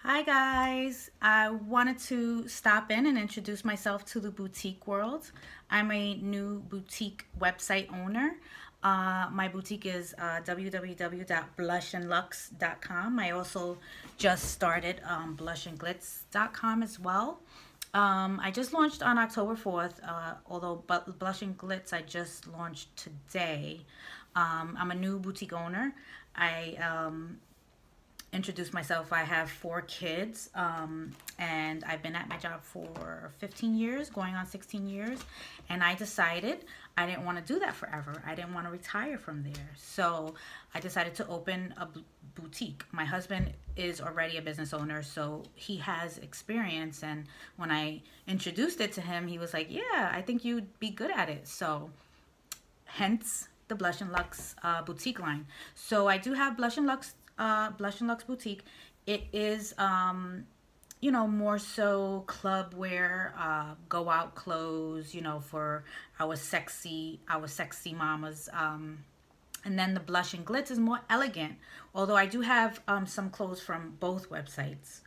Hi guys, I wanted to stop in and introduce myself to the boutique world. I'm a new boutique website owner. My boutique is www.blushandlux.com. I also just started blushandglitz.com as well. I just launched on October 4th, although Blush and Glitz I just launched today. I'm a new boutique owner. I introduce myself. I have 4 kids, and I've been at my job for 15 years, going on 16 years. And I decided I didn't want to do that forever. I didn't want to retire from there. So I decided to open a boutique. My husband is already a business owner, so he has experience. And when I introduced it to him, he was like, yeah, I think you'd be good at it. So hence the Blush and Lux boutique line. So I do have Blush and Lux boutique. It is more so club wear, go out clothes, for our sexy mamas. And then the Blush and Glitz is more elegant, although I do have some clothes from both websites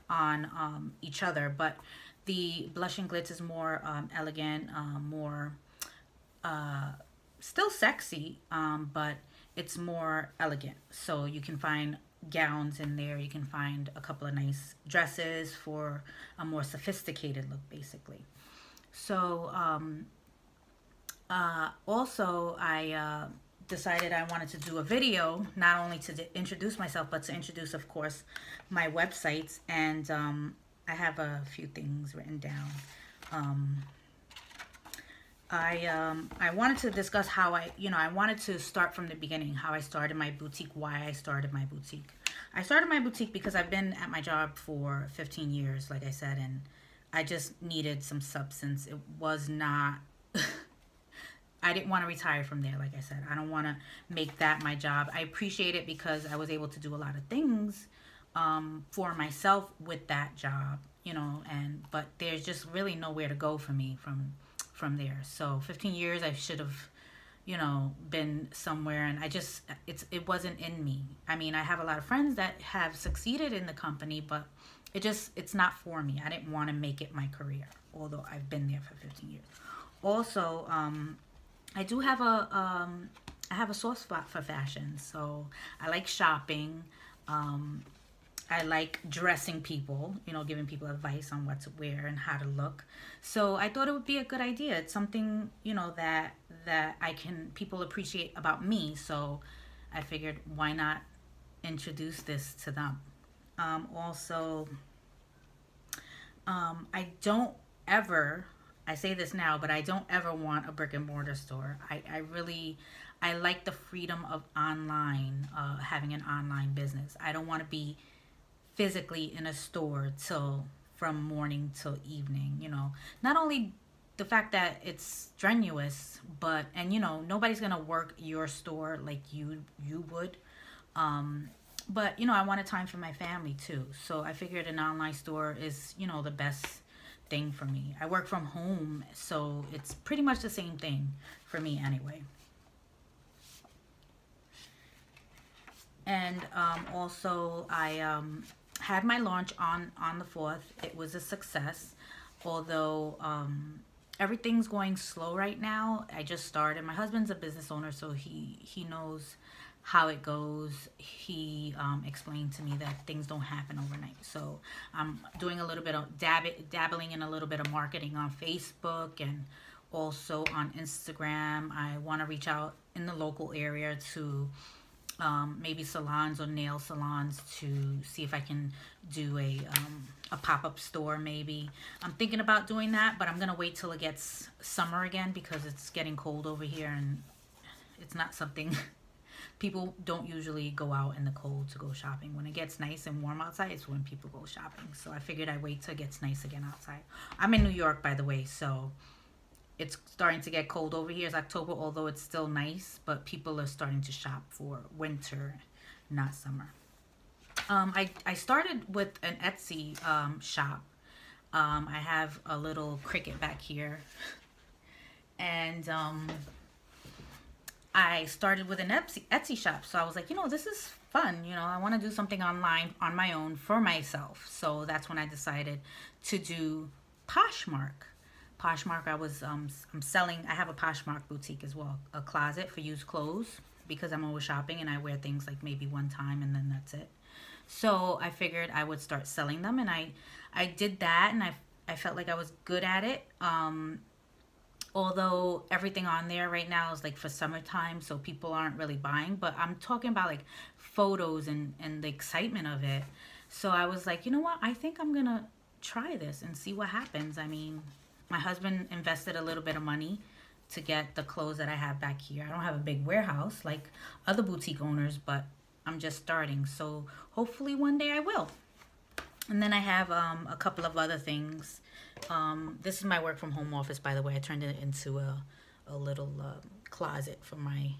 on each other, but the Blush and Glitz is more elegant, more still sexy, but it's more elegant. So you can find gowns in there. You can find a couple of nice dresses for a more sophisticated look, basically. So also I decided I wanted to do a video, not only to introduce myself, but to introduce, of course, my websites. And I have a few things written down. I wanted to discuss how I wanted to start from the beginning, how I started my boutique, why I started my boutique. I started my boutique because I've been at my job for 15 years, like I said, and I just needed some substance. It was not, I didn't want to retire from there, like I said. I don't want to make that my job. I appreciate it because I was able to do a lot of things for myself with that job, but there's just really nowhere to go for me from there. So 15 years I should have been somewhere, and it wasn't in me. I mean, I have a lot of friends that have succeeded in the company, but it's not for me. I didn't want to make it my career, although I've been there for 15 years. Also, I do have I have a soft spot for fashion. So I like shopping. I like dressing people, giving people advice on what to wear and how to look. So I thought it would be a good idea. It's something, that people appreciate about me. So I figured, why not introduce this to them? Also, I don't ever, I say this now, but I don't ever want a brick and mortar store. I like the freedom of online, having an online business. I don't want to be physically in a store from morning till evening. Not only the fact that it's strenuous, but nobody's gonna work your store like you would, but I wanted time for my family too. So I figured an online store is the best thing for me. I work from home, so it's pretty much the same thing for me anyway. And also I had my launch on the 4th. It was a success, although everything's going slow right now. I just started. My husband's a business owner, so he knows how it goes. He explained to me that things don't happen overnight. So I'm doing a little bit of dabbling in a little bit of marketing on Facebook and also on Instagram. I want to reach out in the local area to maybe salons or nail salons to see if I can do a pop-up store maybe. I'm thinking about doing that, but I'm gonna wait till it gets summer again because it's getting cold over here, and it's not something people don't usually go out in the cold to go shopping. When it gets nice and warm outside, it's when people go shopping. So I figured I'd wait till it gets nice again outside. I'm in New York, by the way, so it's starting to get cold over here. It's October, although it's still nice, but people are starting to shop for winter, not summer. I started with an Etsy shop. I have a little cricket back here, and I started with an Etsy shop. So I was like, this is fun. I want to do something online on my own for myself. So that's when I decided to do Poshmark. Poshmark, I'm selling. I have a Poshmark boutique as well, a closet for used clothes, because I'm always shopping and I wear things like maybe one time and then that's it. So I figured I would start selling them, and I did that, and I felt like I was good at it. Although everything on there right now is like for summertime, so people aren't really buying, but I'm talking about like photos and the excitement of it. So I was like, you know what? I think I'm gonna try this and see what happens. I mean, my husband invested a little bit of money to get the clothes that I have back here. I don't have a big warehouse like other boutique owners, but I'm just starting. So hopefully one day I will. And then I have a couple of other things. This is my work from home office, by the way. I turned it into a little closet for my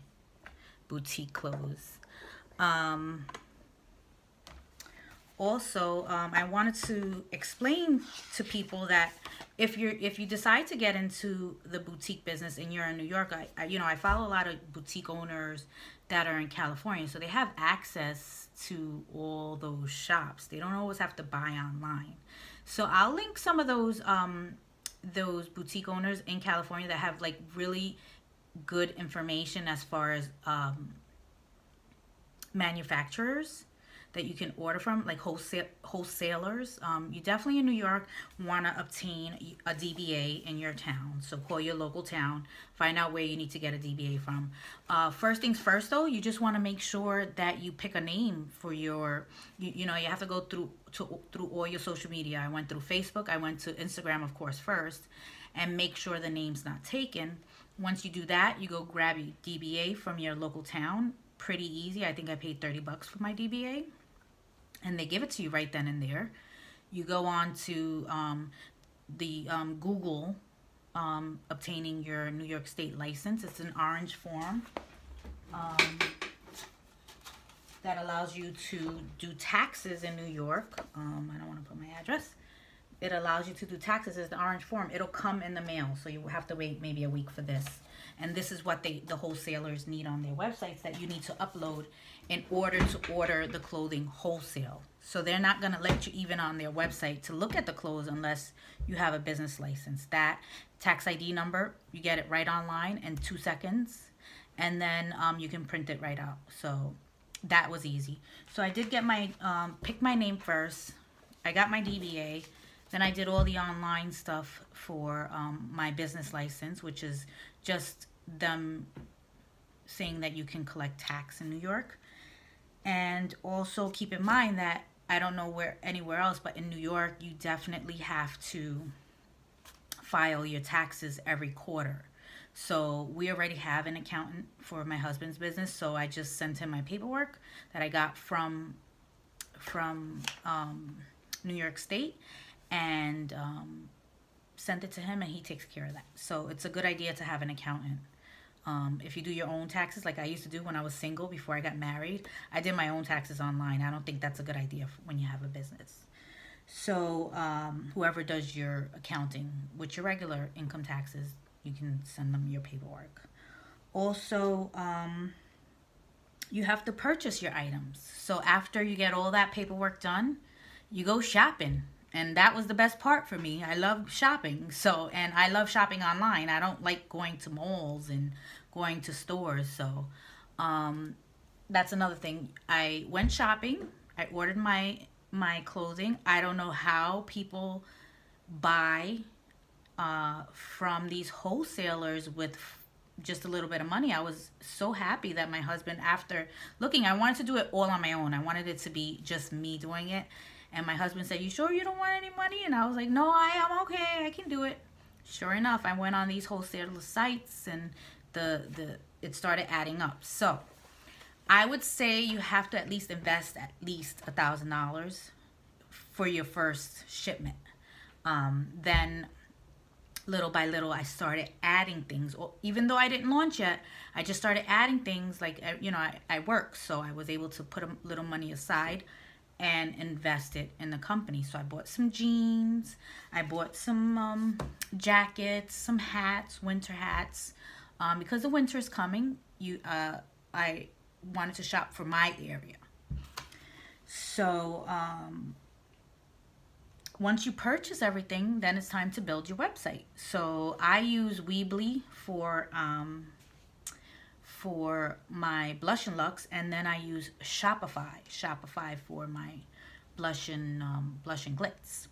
boutique clothes. Also, I wanted to explain to people that if you decide to get into the boutique business and you're in New York, I follow a lot of boutique owners that are in California, so they have access to all those shops. They don't always have to buy online. So I'll link some of those boutique owners in California that have like really good information as far as manufacturers that you can order from, like wholesalers. You definitely in New York want to obtain a DBA in your town. So call your local town, find out where you need to get a DBA from. First things first though, you just want to make sure that you pick a name for your, you have to go through all your social media. I went through Facebook, I went to Instagram, of course, first, and make sure the name's not taken. Once you do that, you go grab your DBA from your local town. Pretty easy. I think I paid $30 for my DBA. And they give it to you right then and there. You go on to the Google obtaining your New York State license. It's an orange form that allows you to do taxes in New York. I don't want to put my address. It allows you to do taxes. It's the orange form. It'll come in the mail, so you have to wait maybe a week for this. And this is what the wholesalers need on their websites that you need to upload in order to order the clothing wholesale. So they're not going to let you even on their website to look at the clothes unless you have a business license. That tax ID number, you get it right online in 2 seconds. And then you can print it right out. So that was easy. So I did get my, pick my name first. I got my DBA. Then I did all the online stuff for my business license, which is just them saying that you can collect tax in New York. And also keep in mind that I don't know where anywhere else, but in New York, you definitely have to file your taxes every quarter. So we already have an accountant for my husband's business, so I just sent him my paperwork that I got from New York State, and sent it to him, and he takes care of that. So it's a good idea to have an accountant. If you do your own taxes, like I used to do when I was single before I got married, I did my own taxes online. I don't think that's a good idea when you have a business. So whoever does your accounting with your regular income taxes, you can send them your paperwork. Also, you have to purchase your items. So after you get all that paperwork done, you go shopping. And that was the best part for me. I love shopping. And I love shopping online. I don't like going to malls and going to stores. So that's another thing. I went shopping. I ordered my clothing. I don't know how people buy from these wholesalers with just a little bit of money. I was so happy that my husband, after looking, I wanted to do it all on my own. I wanted it to be just me doing it. And my husband said, "You sure you don't want any money?" And I was like, "No, I am okay. I can do it." Sure enough, I went on these wholesaler sites, and it started adding up. So I would say you have to at least invest at least $1,000 for your first shipment. Then little by little, I started adding things. Even though I didn't launch yet, I just started adding things. Like, I work, so I was able to put a little money aside and invest it in the company. So I bought some jeans, I bought some jackets, some hats, winter hats, because the winter is coming. I wanted to shop for my area. So once you purchase everything, then it's time to build your website. So I use Weebly for my blush and luxe, and then I use Shopify for my blush and glitz.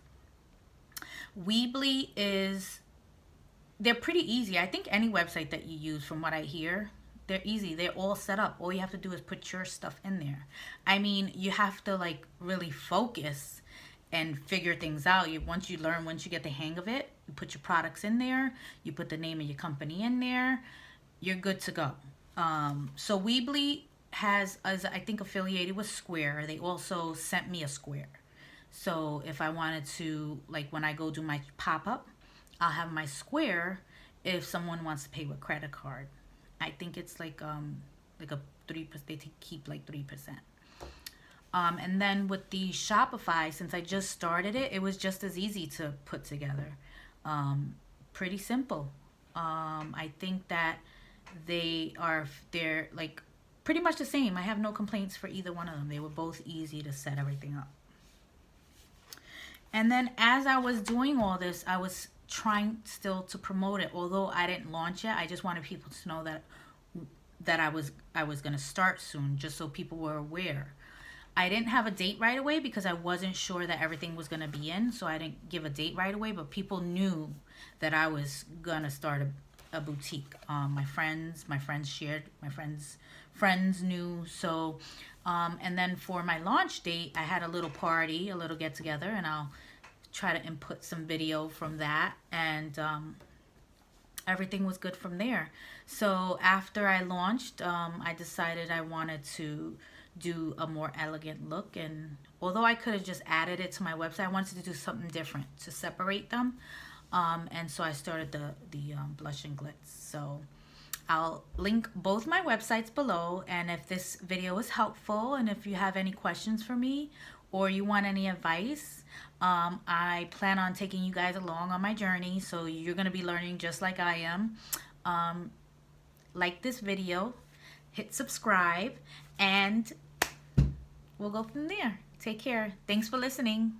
Weebly they're pretty easy. I think any website that you use, from what I hear, they're easy. They're all set up. All you have to do is put your stuff in there. I mean, you have to like really focus and figure things out. Once you get the hang of it, you put your products in there, you put the name of your company in there, you're good to go. So Weebly is I think affiliated with Square. They also sent me a Square. So if I wanted to, like when I go do my pop-up, I'll have my Square if someone wants to pay with credit card. I think it's like a 3%, they keep like 3%. And then with the Shopify, since I just started it, it was just as easy to put together. Pretty simple. I think that they're like pretty much the same. I have no complaints for either one of them. They were both easy to set everything up. And then as I was doing all this, I was trying still to promote it. Although I didn't launch yet, I just wanted people to know that I was going to start soon, just so people were aware. I didn't have a date right away because I wasn't sure that everything was going to be in, so I didn't give a date right away, but people knew that I was going to start a boutique. My friends shared, my friends knew. So and then for my launch date, I had a little party, a little get together, and I'll try to input some video from that, and everything was good from there. So after I launched, I decided I wanted to do a more elegant look, and although I could have just added it to my website, I wanted to do something different to separate them. And so I started the blush and glitz. So I'll link both my websites below, and if this video is helpful and if you have any questions for me or you want any advice, I plan on taking you guys along on my journey, so you're going to be learning just like I am. Like this video, hit subscribe, and we'll go from there. Take care. Thanks for listening.